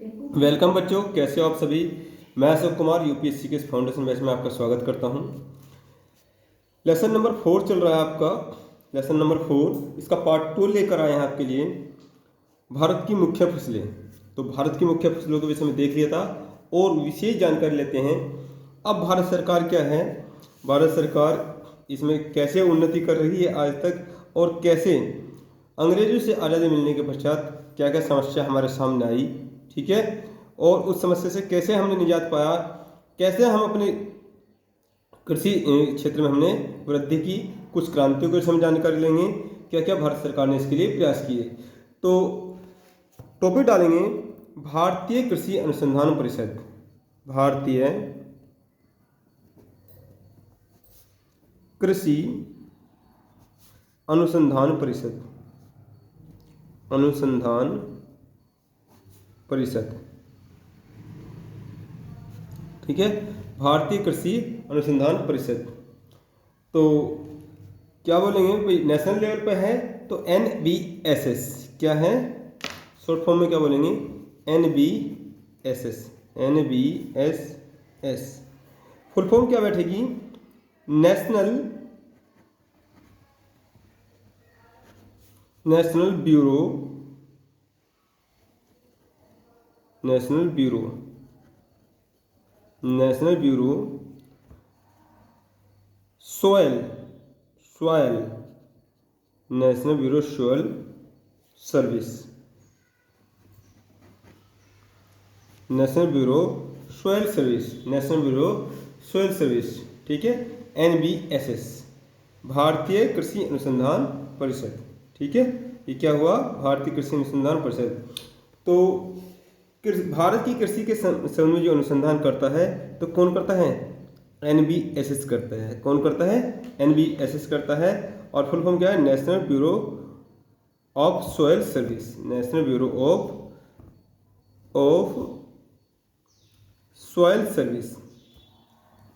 Welcome बच्चों, कैसे हो आप सभी। मैं अशोक कुमार यूपीएससी के इस फाउंडेशन बैच में आपका स्वागत करता हूं। लेसन नंबर 4 चल रहा है आपका। लेसन नंबर 4 इसका पार्ट 2 लेकर आए हैं आपके लिए, भारत की मुख्य फसलें। तो भारत की मुख्य फसलों के विषय में देख लिया था और विशेष जानकारी लेते हैं। अब भारत सरकार क्या है, भारत सरकार इसमें कैसे उन्नति कर रही है आज तक, और कैसे अंग्रेजों से आज़ादी मिलने के पश्चात क्या क्या समस्या हमारे सामने आई, ठीक है, और उस समस्या से कैसे हमने निजात पाया, कैसे हम अपने कृषि क्षेत्र में हमने वृद्धि की, कुछ क्रांतियों के विषय में जानकारी लेंगे, क्या क्या भारत सरकार ने इसके लिए प्रयास किए। तो टॉपिक डालेंगे भारतीय कृषि अनुसंधान परिषद। भारतीय कृषि अनुसंधान परिषद, अनुसंधान परिषद, ठीक है, भारतीय कृषि अनुसंधान परिषद। तो क्या बोलेंगे भाई, नेशनल लेवल पे है तो NBSS क्या है, शॉर्ट फॉर्म में क्या बोलेंगे, NBSS, NBSS। फुल फॉर्म क्या बैठेगी, national bureau, national bureau, national bureau soil, soil, national bureau soil service, national bureau soil service, national bureau soil service, ठीक है, NBSS, भारतीय कृषि अनुसंधान परिषद, ठीक है। ये क्या हुआ, भारतीय कृषि अनुसंधान परिषद। तो भारत की कृषि के संबंध में जो अनुसंधान करता है तो कौन करता है, NBSS करता है। कौन करता है, NBSS करता है। और फुल फॉर्म क्या है, national bureau of soil service, national bureau of soil service,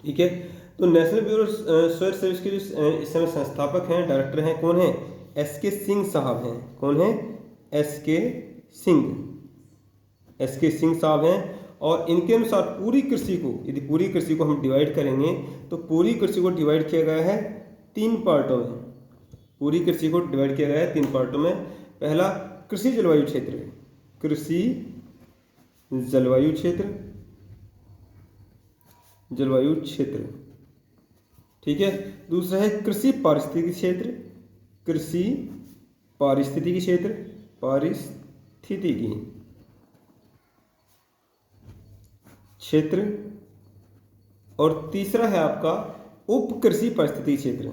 ठीक है। तो नेशनल ब्यूरो सोयल सर्विस के जो इस समय संस्थापक हैं, डायरेक्टर हैं, कौन है, SK सिंह साहब हैं। कौन है, SK सिंह साहब हैं। और इनके अनुसार पूरी कृषि को, यदि पूरी कृषि को हम डिवाइड करेंगे तो पूरी कृषि को डिवाइड किया गया है 3 पार्टों में। पूरी कृषि को डिवाइड किया गया है 3 पार्टों में। पहला कृषि जलवायु क्षेत्र, कृषि जलवायु क्षेत्र, जलवायु क्षेत्र, ठीक है। दूसरा है कृषि पारिस्थितिकी क्षेत्र, कृषि पारिस्थितिकी क्षेत्र, पारिस्थितिकी क्षेत्र। और तीसरा है आपका उप कृषि पारिस्थितिकी क्षेत्र,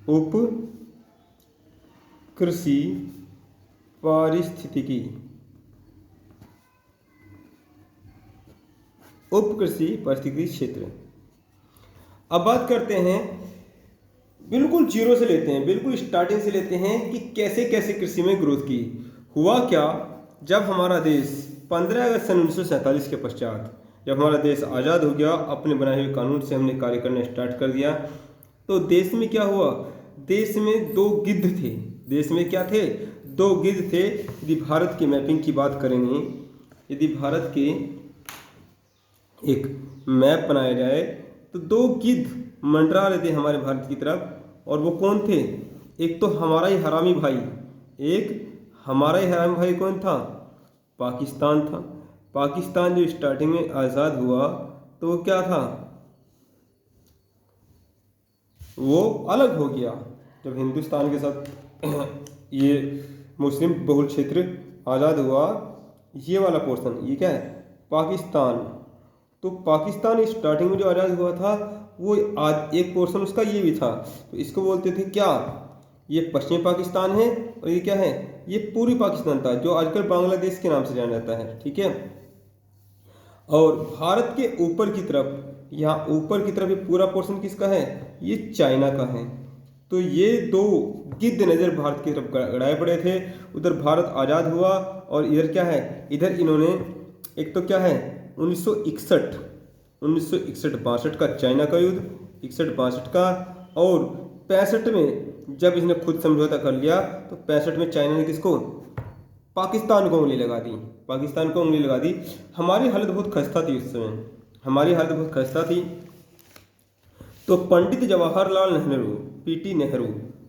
उप कृषि पारिस्थितिकी, उप कृषि पारिस्थितिकी क्षेत्र। अब बात करते हैं, बिल्कुल जीरो से लेते हैं, बिल्कुल स्टार्टिंग से लेते हैं कि कैसे कैसे कृषि में ग्रोथ की। हुआ क्या, जब हमारा देश 15 अगस्त सन 1947 के पश्चात, जब हमारा देश आज़ाद हो गया, अपने बनाए हुए कानून से हमने कार्य करना स्टार्ट कर दिया, तो देश में क्या हुआ, देश में 2 गिद्ध थे। देश में क्या थे, 2 गिद्ध थे। यदि भारत की मैपिंग की बात करेंगे, यदि भारत के एक मैप बनाया जाए तो 2 गिद्ध मंडरा रहे थे हमारे भारत की तरफ। और वो कौन थे, एक तो हमारा ही हरामी भाई, एक हमारा ही हरामी भाई कौन था, पाकिस्तान था। पाकिस्तान जो स्टार्टिंग में आज़ाद हुआ तो वो क्या था, वो अलग हो गया जब हिंदुस्तान के साथ ये मुस्लिम बहुल क्षेत्र आज़ाद हुआ। ये वाला पोर्शन, ये क्या है, पाकिस्तान। तो पाकिस्तान स्टार्टिंग में जो आज़ाद हुआ था वो आज एक पोर्शन उसका ये भी था, तो इसको बोलते थे क्या, ये पश्चिमी पाकिस्तान है, और ये क्या है, ये पूर्वी पाकिस्तान था, जो आजकल बांग्लादेश के नाम से जाना जाता है, ठीक है। और भारत के ऊपर की तरफ, यहाँ ऊपर की तरफ ये पूरा पोर्शन किसका है, ये चाइना का है। तो ये 2 गिद्ध नज़र भारत की तरफ गड़ाए पड़े थे। उधर भारत आज़ाद हुआ और इधर क्या है, इधर इन्होंने एक तो क्या है 1961 62 का चाइना का युद्ध, 61-62 का, और 65 में जब इसने खुद समझौता कर लिया तो 65 में चाइना ने किसको, पाकिस्तान को उंगली लगा दी, पाकिस्तान को उंगली लगा दी। हमारी हालत बहुत खस्ता थी उस समय, हमारी हालत बहुत खस्ता थी। तो पंडित जवाहरलाल नेहरू, पीटी नेहरू,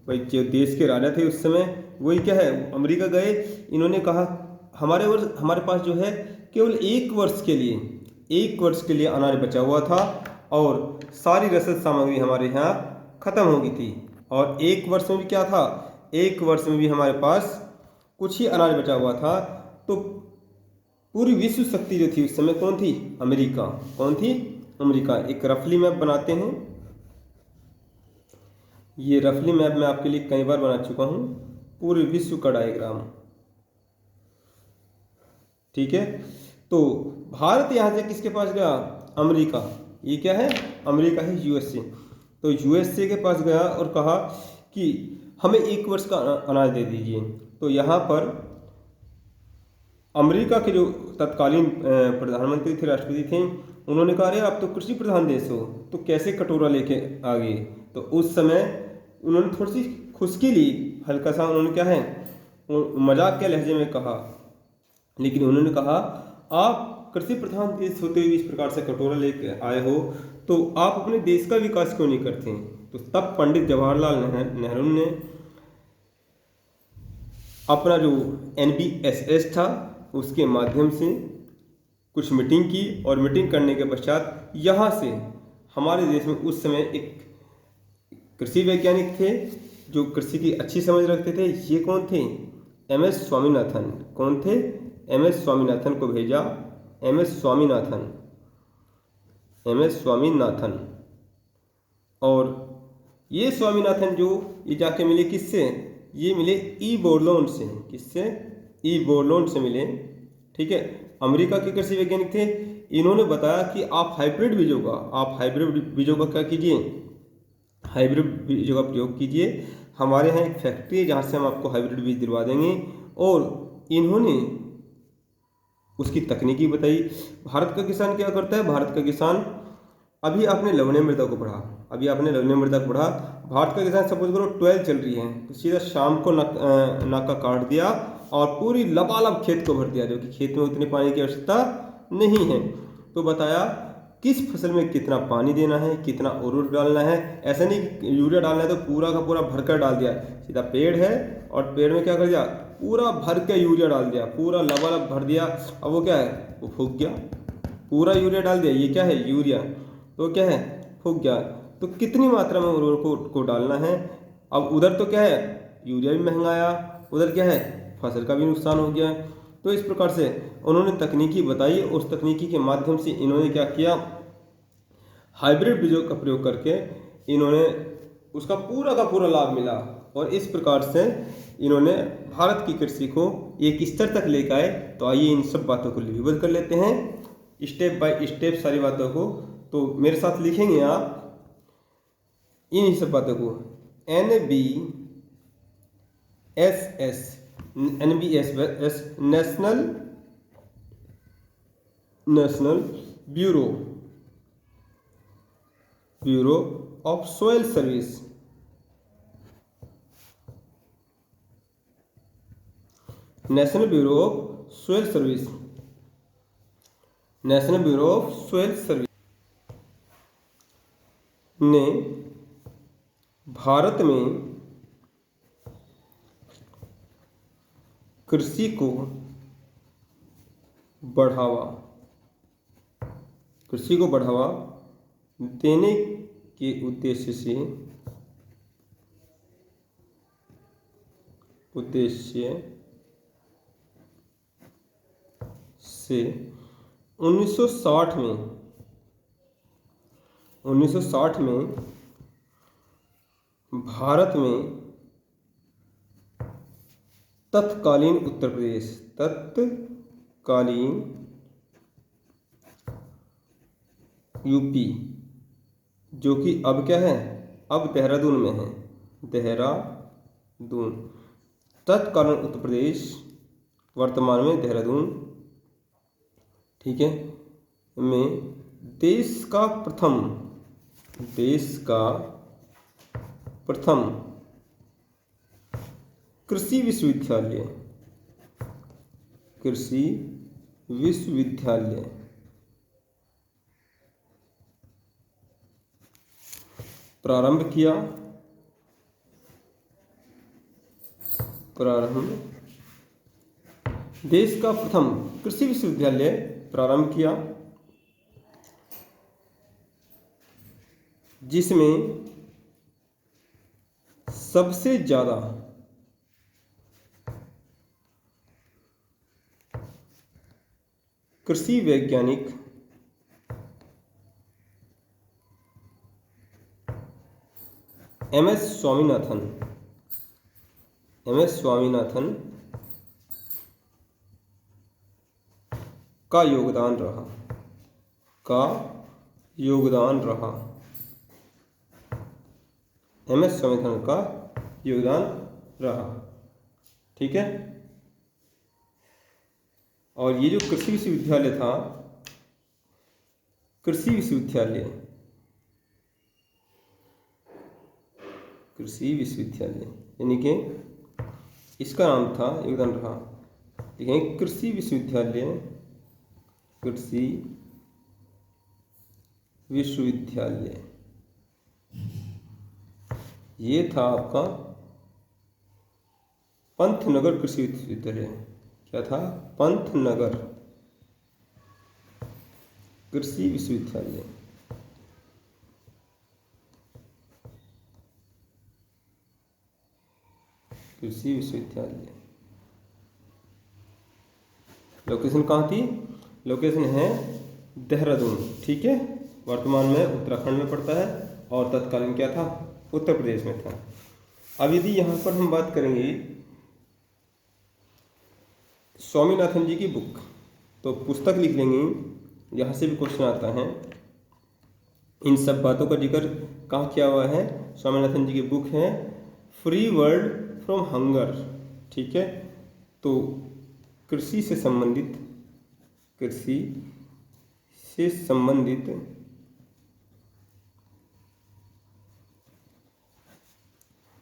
भाई जो देश के राजा थे उस समय, वही क्या है अमेरिका गए। इन्होंने कहा हमारे पास जो है केवल 1 वर्ष के लिए, 1 वर्ष के लिए अनाज बचा हुआ था और सारी रसद सामग्री हमारे यहाँ खत्म हो गई थी। और 1 वर्ष में भी क्या था, 1 वर्ष में भी हमारे पास कुछ ही अनाज बचा हुआ था। तो पूरी विश्व शक्ति जो थी उस समय कौन थी, अमेरिका। कौन थी, अमेरिका। एक रफली मैप बनाते हैं, ये रफली मैप मैं आपके लिए कई बार बना चुका हूँ, पूरे विश्व का डायग्राम, ठीक है। तो भारत यहाँ से किसके पास गया, अमेरिका। ये क्या है, अमेरिका है, यूएसए। तो यूएसए के पास गया और कहा कि हमें 1 वर्ष का अनाज दे दीजिए। तो यहाँ पर अमेरिका के जो तत्कालीन प्रधानमंत्री थे, राष्ट्रपति थे, उन्होंने कहा अरे आप तो कृषि प्रधान देश हो, तो कैसे कटोरा लेके आ गए। तो उस समय उन्होंने थोड़ी सी खुशकी ली, हल्का सा उन्होंने क्या है मजाक के लहजे में कहा, लेकिन उन्होंने कहा आप कृषि प्रधान देश होते हुए इस प्रकार से कटोरा लेके आए हो, तो आप अपने देश का विकास क्यों नहीं करते। तो तब पंडित जवाहरलाल नेहरू ने अपना जो NBSS था उसके माध्यम से कुछ मीटिंग की, और मीटिंग करने के पश्चात यहाँ से हमारे देश में उस समय एक कृषि वैज्ञानिक थे जो कृषि की अच्छी समझ रखते थे। ये कौन थे, MS स्वामीनाथन। कौन थे, MS स्वामीनाथन को भेजा, MS स्वामीनाथन, MS स्वामीनाथन। और ये स्वामीनाथन जो ये जाके मिले किससे, ये मिले ई बोरलोन से। किससे, ई बोरलोन से मिले, ठीक है। अमेरिका के कृषि वैज्ञानिक थे। इन्होंने बताया कि आप हाइब्रिड बीजों का, आप हाइब्रिड बीजों का क्या कीजिए, हाइब्रिड बीजों का प्रयोग कीजिए। हमारे यहाँ एक फैक्ट्री है जहाँ से हम आपको हाइब्रिड बीज दिलवा देंगे। और इन्होंने उसकी तकनीकी बताई। भारत का किसान क्या करता है, भारत का किसान, अभी आपने लवणीय मृदा को पढ़ा, अभी आपने लवणीय मृदा को पढ़ा। भारत का किसान सपोज करो 12 चल रही है, तो सीधा शाम को नाका काट दिया और पूरी लबालब खेत को भर दिया, जो कि खेत में उतने पानी की आवश्यकता नहीं है। तो बताया किस फसल में कितना पानी देना है, कितना उर्वरक डालना है। ऐसा नहीं कि यूरिया डालना है तो पूरा का पूरा भरकर डाल दिया, सीधा पेड़ है और पेड़ में क्या कर दिया, पूरा भर के यूरिया डाल दिया, पूरा लबालब भर दिया। अब वो क्या है, वो फूक गया, पूरा यूरिया डाल दिया। ये क्या है, यूरिया, तो क्या है, फूक गया। तो कितनी मात्रा में उर्वरक को डालना है। अब उधर तो क्या है, यूरिया भी महंगा आया, उधर क्या है, फसल का भी नुकसान हो गया। तो इस प्रकार से उन्होंने तकनीकी बताई, उस तकनीकी के माध्यम से इन्होंने क्या किया, हाइब्रिड बीजों का प्रयोग करके इन्होंने उसका पूरा का पूरा लाभ मिला। और इस प्रकार से इन्होंने भारत की कृषि को एक स्तर तक लेकर आए। तो आइए इन सब बातों को लिपिबद्ध कर लेते हैं, स्टेप बाय स्टेप सारी बातों को। तो मेरे साथ लिखेंगे आप इन सब बातों को, NBSS, national bureau of soil service, national bureau of soil service, national bureau of soil service ने भारत में कृषि को बढ़ावा देने के उद्देश्य से 1960 में भारत में तत्कालीन उत्तर प्रदेश, तत्कालीन यूपी, जो कि अब क्या है, अब देहरादून में है, देहरादून, तत्कालीन उत्तर प्रदेश, वर्तमान में देहरादून, ठीक है, में देश का प्रथम कृषि विश्वविद्यालय कृषि विश्वविद्यालय प्रारंभ किया। देश का प्रथम कृषि विश्वविद्यालय प्रारंभ किया, जिसमें सबसे ज्यादा कृषि वैज्ञानिक एमएस स्वामीनाथन का योगदान रहा। एमएस स्वामीनाथन का योगदान रहा। ठीक है। और ये जो कृषि विश्वविद्यालय था, कृषि विश्वविद्यालय यानी कि इसका नाम था, योगदान रहा, देखें कृषि विश्वविद्यालय ये था आपका पंतनगर कृषि विश्वविद्यालय। क्या था? पंतनगर कृषि विश्वविद्यालय। लोकेशन कहाँ थी? लोकेशन है देहरादून। ठीक है, वर्तमान में उत्तराखंड में पड़ता है और तत्कालीन क्या था? उत्तर प्रदेश में था। अब यदि यहाँ पर हम बात करेंगे स्वामीनाथन जी की बुक, तो पुस्तक लिख लेंगे, यहाँ से भी क्वेश्चन आता है। इन सब बातों का जिक्र कहाँ किया हुआ है? स्वामीनाथन जी की बुक है फ्री वर्ल्ड फ्रॉम हंगर। ठीक है, तो कृषि से संबंधित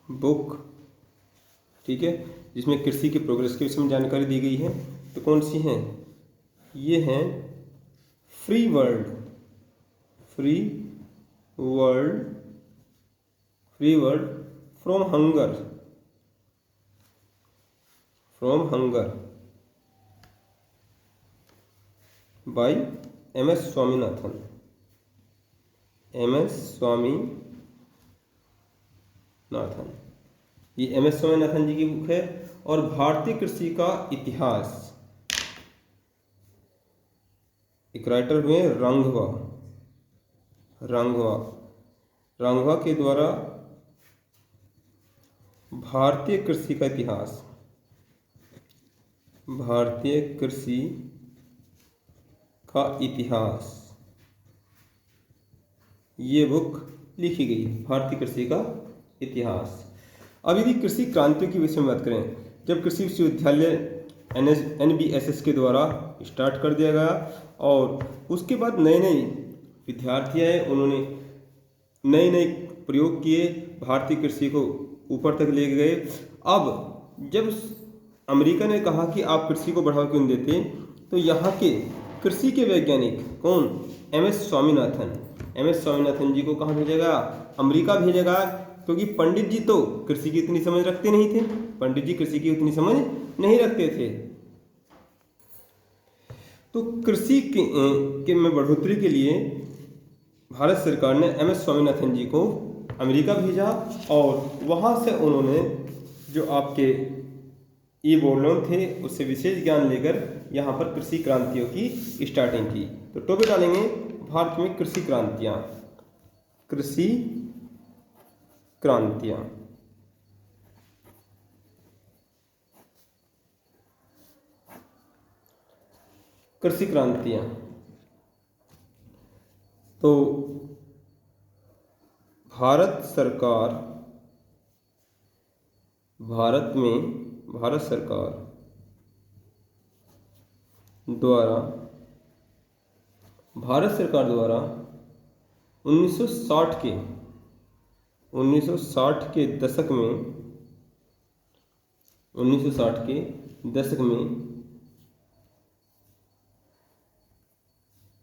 बुक, ठीक है, जिसमें कृषि की प्रोग्रेस के विषय में जानकारी दी गई है। तो कौन सी है? ये है free world from hunger by MS Swaminathan. ये एमएस स्वामीनाथन जी की बुक है। और भारतीय कृषि का इतिहास, एक राइटर हुए रांगवा के द्वारा भारतीय कृषि का इतिहास ये बुक लिखी गई है, भारतीय कृषि का इतिहास। अब यदि कृषि क्रांतियों के विषय में बात करें, जब कृषि विश्वविद्यालय NBSS के द्वारा स्टार्ट कर दिया गया और उसके बाद नए विद्यार्थी आए, उन्होंने नए प्रयोग किए, भारतीय कृषि को ऊपर तक ले गए। अब जब अमेरिका ने कहा कि आप कृषि को बढ़ावा क्यों देते, तो यहाँ के कृषि के वैज्ञानिक कौन? एमएस स्वामीनाथन जी को कहाँ भेजेगा? अमेरिका भेजेगा, क्योंकि पंडित जी तो कृषि की इतनी समझ रखते नहीं थे। तो कृषि के में बढ़ोतरी के लिए भारत सरकार ने एमएस स्वामीनाथन जी को अमेरिका भेजा और वहाँ से उन्होंने जो आपके बोर्डलोन थे उससे विशेष ज्ञान लेकर यहाँ पर कृषि क्रांतियों की स्टार्टिंग की। तो टॉपिक डालेंगे भारत में कृषि क्रांतियाँ। तो भारत सरकार द्वारा 1960 के दशक में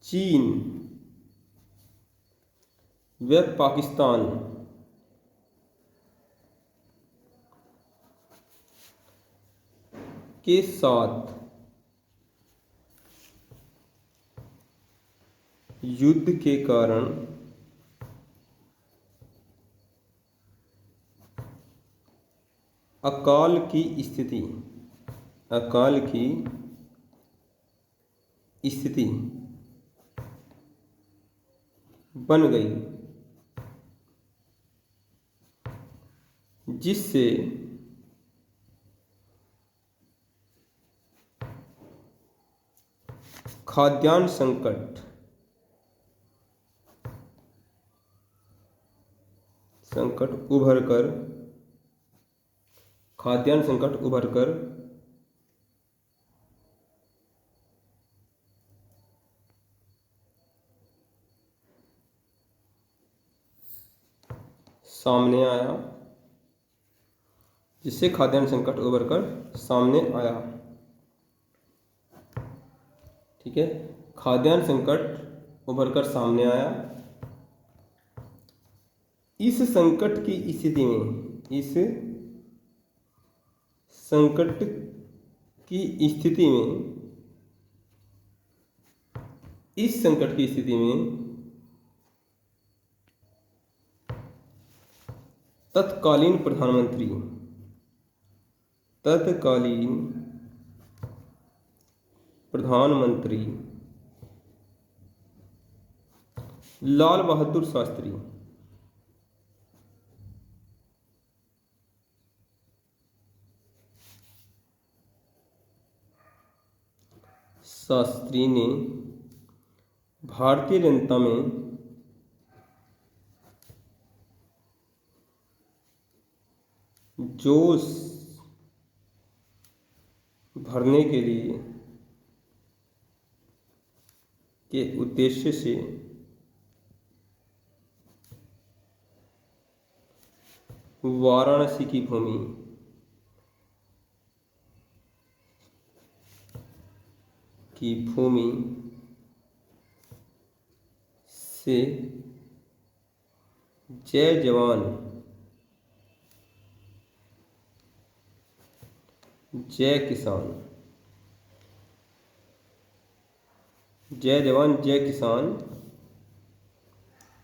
चीन व पाकिस्तान के साथ युद्ध के कारण अकाल की स्थिति बन गई, जिससे खाद्यान्न संकट उभर कर सामने आया, जिससे खाद्यान्न संकट उभर कर सामने आया। ठीक है, खाद्यान्न संकट उभर कर सामने आया। इस संकट की स्थिति में तत्कालीन प्रधानमंत्री लाल बहादुर शास्त्री ने भारतीय जनता में जोश भरने के लिए के उद्देश्य से वाराणसी की भूमि से जय जवान जय किसान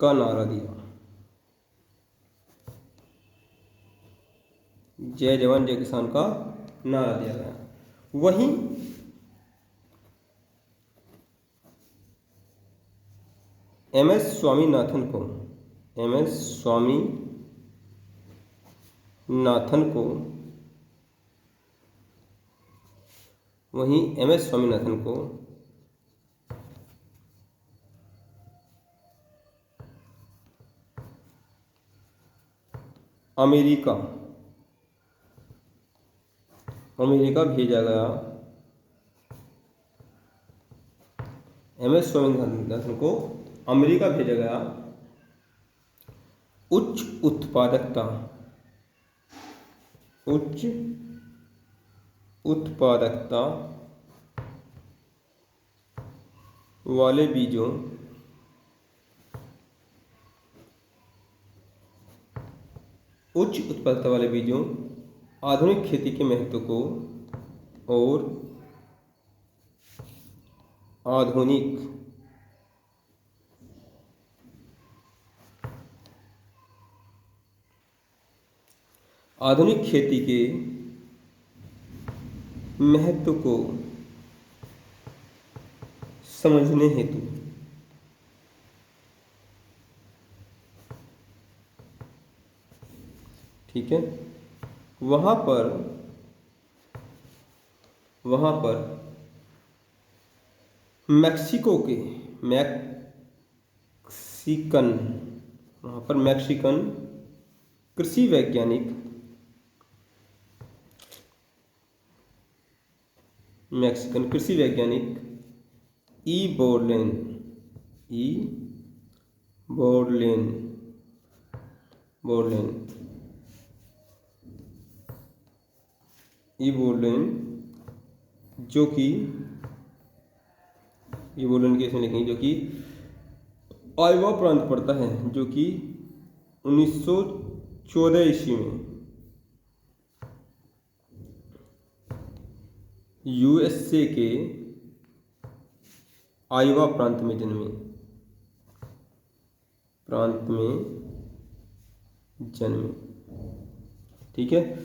का नारा दिया। जय जवान जय किसान का नारा दिया गया। वहीं एम एस स्वामीनाथन को अमेरिका भेजा गया। एम एस स्वामीनाथन को अमेरिका भेजा गया उच्च उत्पादकता वाले बीजों आधुनिक खेती के महत्व को और आधुनिक खेती के महत्व को समझने हेतु ठीक है, वहाँ पर मैक्सिकन कृषि वैज्ञानिक ई बोर्डलेन जो कि ये बोलन केस में लिखेंगे, जो कि आयोवा प्रांत पड़ता है, जो कि 1914 ईस्वी में यूएसए के आयोवा प्रांत में जन्मे। ठीक है।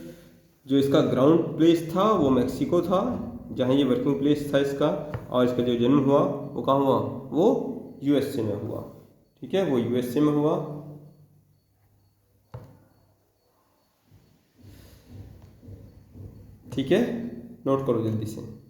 जो इसका ग्राउंड प्लेस था वो मैक्सिको था, जहाँ ये वर्किंग प्लेस था इसका, और इसका जो जन्म हुआ वो कहाँ हुआ, वो यूएसए में हुआ। ठीक है, वो यूएसए में हुआ। ठीक है, नोट करो जल्दी से।